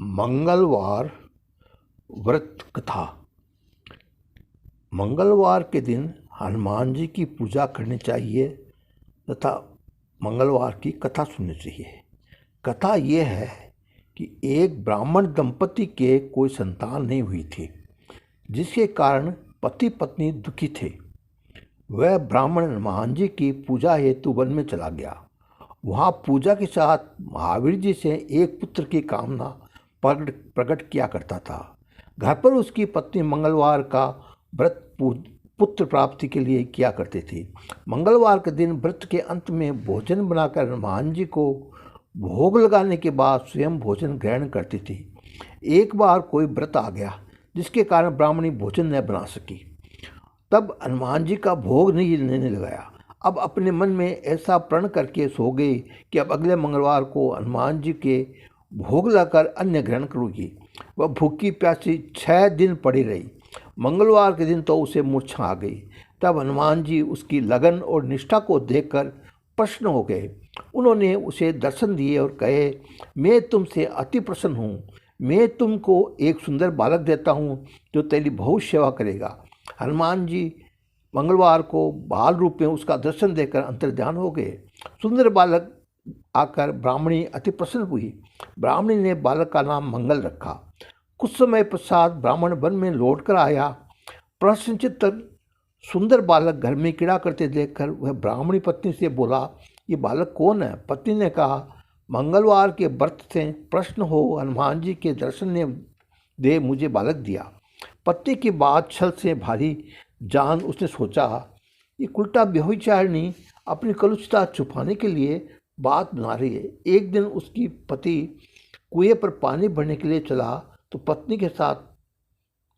मंगलवार व्रत कथा। मंगलवार के दिन हनुमान जी की पूजा करनी चाहिए तथा मंगलवार की कथा सुननी चाहिए। कथा ये है कि एक ब्राह्मण दंपति के कोई संतान नहीं हुई थी, जिसके कारण पति पत्नी दुखी थे। वह ब्राह्मण हनुमान जी की पूजा हेतु वन में चला गया। वहाँ पूजा के साथ महावीर जी से एक पुत्र की कामना प्रकट किया करता था। घर पर उसकी पत्नी मंगलवार का व्रत पुत्र प्राप्ति के लिए किया करती थी। मंगलवार के दिन व्रत के अंत में भोजन बनाकर हनुमान जी को भोग लगाने के बाद स्वयं भोजन ग्रहण करती थी। एक बार कोई व्रत आ गया जिसके कारण ब्राह्मणी भोजन न बना सकी। तब हनुमान जी का भोग नहीं लेने लगाया। अब अपने मन में ऐसा प्रण करके सो गई कि अब अगले मंगलवार को हनुमान जी के भोग लाकर अन्न ग्रहण करूँगी। वह भूखी प्यासी 6 दिन पड़ी रही। मंगलवार के दिन तो उसे मूर्छा आ गई। तब हनुमान जी उसकी लगन और निष्ठा को देखकर प्रसन्न हो गए। उन्होंने उसे दर्शन दिए और कहे, मैं तुमसे अति प्रसन्न हूँ। मैं तुमको एक सुंदर बालक देता हूँ जो तेरी बहुत सेवा करेगा। हनुमान जी मंगलवार को बाल रूप में उसका दर्शन देकर अंतर्ध्यान हो गए। सुंदर बालक आकर ब्राह्मणी अति प्रसन्न हुई। ब्राह्मणी ने बालक का नाम मंगल रखा। कुछ समय पश्चात ब्राह्मण वन में लौट कर आया। प्रश्नचित्त सुंदर बालक घर में कीड़ा करते देखकर वह ब्राह्मणी पत्नी से बोला, ये बालक कौन है? पत्नी ने कहा, मंगलवार के व्रत से प्रश्न हो हनुमान जी के दर्शन ने दे मुझे बालक दिया। पत्नी की बात छल से भारी जान उसने सोचा, ये उल्टा व्यभिचारिणी अपनी कलुषता छुपाने के लिए बात बना रही है। एक दिन उसकी पति कुएं पर पानी भरने के लिए चला तो पत्नी के साथ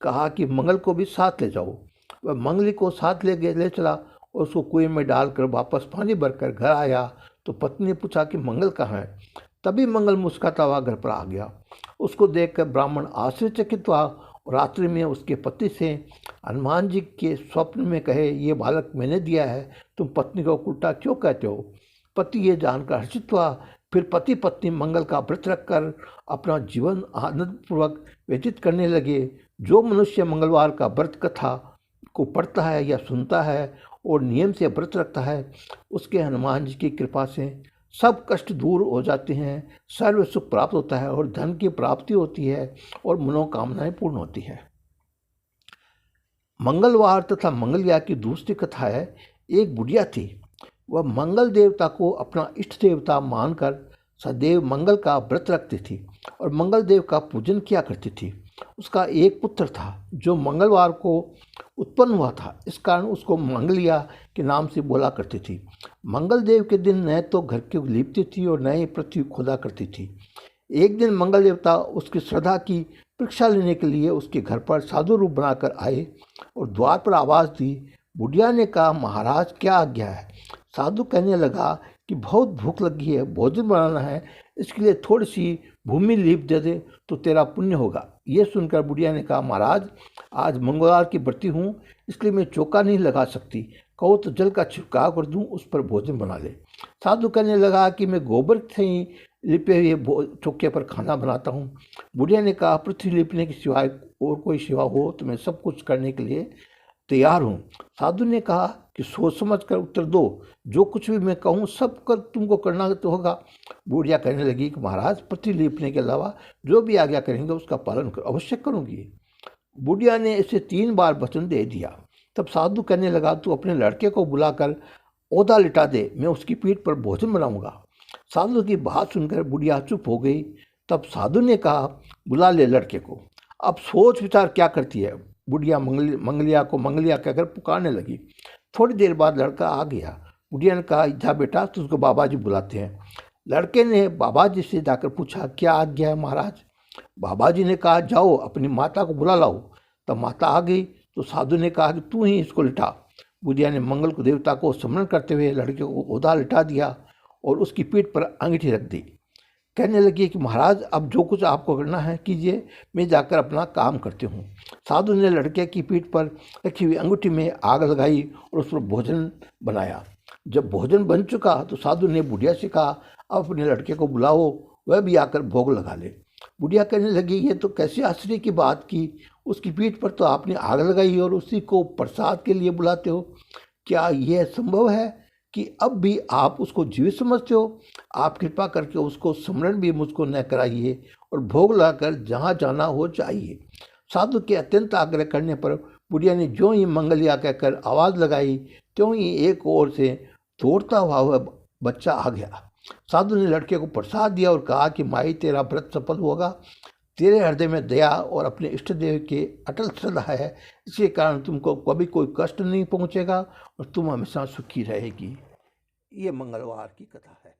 कहा कि मंगल को भी साथ ले जाओ। वह मंगली को साथ ले चला और उसको कुएं में डालकर वापस पानी भरकर घर आया तो पत्नी ने पूछा कि मंगल कहाँ है? तभी मंगल मुस्कुराता हुआ घर पर आ गया। उसको देखकर ब्राह्मण आश्चर्यचकित हुआ। रात्रि में उसके पति से हनुमान जी के स्वप्न में कहे, ये बालक मैंने दिया है, तुम पत्नी को उल्टा क्यों कहते हो? पति ये जानकर हर्षित हुआ। फिर पति पत्नी मंगल का व्रत रखकर अपना जीवन आनंदपूर्वक व्यतीत करने लगे। जो मनुष्य मंगलवार का व्रत कथा को पढ़ता है या सुनता है और नियम से व्रत रखता है, उसके हनुमान जी की कृपा से सब कष्ट दूर हो जाते हैं, सर्व सुख प्राप्त होता है और धन की प्राप्ति होती है और मनोकामनाएं पूर्ण होती है। मंगलवार तथा मंगलिया की दूसरी कथा है। एक बुढ़िया थी। वह मंगल देवता को अपना इष्ट देवता मानकर सदैव मंगल का व्रत रखती थी और मंगल देव का पूजन किया करती थी। उसका एक पुत्र था जो मंगलवार को उत्पन्न हुआ था। इस कारण उसको मंगलिया के नाम से बोला करती थी। मंगल देव के दिन न तो घर को लीपती थी और न ही पृथ्वी खोदा करती थी। एक दिन मंगल देवता उसकी श्रद्धा की परीक्षा लेने के लिए उसके घर पर साधु रूप बनाकर आए और द्वार पर आवाज़ दी। बुढ़िया ने कहा, महाराज क्या आज्ञा है? साधु कहने लगा कि बहुत भूख लगी है, भोजन बनाना है, इसके लिए थोड़ी सी भूमि लीप दे दे तो तेरा पुण्य होगा। ये सुनकर बुढ़िया ने कहा, महाराज आज मंगलवार की व्रती हूँ, इसलिए मैं चौका नहीं लगा सकती। कहो तो जल का छिड़काव कर दूँ, उस पर भोजन बना ले। साधु कहने लगा कि मैं गोबर से ही लिपे हुए चौके पर खाना बनाता हूँ। बुढ़िया ने कहा, पृथ्वी लिपने के सिवाय और कोई सेवा हो तो मैं सब कुछ करने के लिए तैयार हूँ। साधु ने कहा कि सोच समझ कर उत्तर दो, जो कुछ भी मैं कहूँ सब कर तुमको करना तो होगा। बुढ़िया कहने लगी कि महाराज पृथ्वी लीपने के अलावा जो भी आज्ञा करेंगे उसका पालन अवश्य करूँगी। बुढ़िया ने इसे 3 बार वचन दे दिया। तब साधु कहने लगा, तू अपने लड़के को बुलाकर ओदा लिटा दे, मैं उसकी पीठ पर भोजन बनाऊंगा। साधु की बात सुनकर बुढ़िया चुप हो गई। तब साधु ने कहा, बुला ले लड़के को। अब सोच विचार क्या करती है? बुढ़िया मंगलिया को मंगलिया कहकर पुकारने लगी। थोड़ी देर बाद लड़का आ गया। बुढ़िया ने कहा, जा बेटा, तुझको बाबा जी बुलाते हैं। लड़के ने बाबा जी से जाकर पूछा, क्या आज्ञा है महाराज? बाबा जी ने कहा, जाओ अपनी माता को बुला लाओ। तब माता आ गई तो साधु ने कहा कि तू ही इसको लिटा। बुढ़िया ने मंगल को देवता को स्मरण करते हुए लड़के को ओदा लिटा दिया और उसकी पीठ पर अंगीठी रख दी। कहने लगी कि महाराज अब जो कुछ आपको करना है कीजिए, मैं जाकर अपना काम करती हूँ। साधु ने लड़के की पीठ पर रखी हुई अंगूठी में आग लगाई और उस पर भोजन बनाया। जब भोजन बन चुका तो साधु ने बुढ़िया से कहा, अब अपने लड़के को बुलाओ, वह भी आकर भोग लगा ले। बुढ़िया कहने लगी, ये तो कैसी आश्चर्य की बात की, उसकी पीठ पर तो आपने आग लगाई और उसी को प्रसाद के लिए बुलाते हो। क्या यह संभव है कि अब भी आप उसको जीवित समझते हो? आप कृपा करके उसको स्मरण भी मुझको न कराइए और भोग लाकर जहाँ जाना हो जाइए। साधु के अत्यंत आग्रह करने पर बुढ़िया ने जो ही मंगलिया कहकर आवाज़ लगाई, त्यों ही एक ओर से दौड़ता हुआ वह बच्चा आ गया। साधु ने लड़के को प्रसाद दिया और कहा कि माई, तेरा व्रत सफल होगा। तेरे हृदय में दया और अपने इष्ट देव के अटल श्रद्धा है, इसके कारण तुमको कभी कोई कष्ट नहीं पहुंचेगा और तुम हमेशा सुखी रहेगी। ये मंगलवार की कथा है।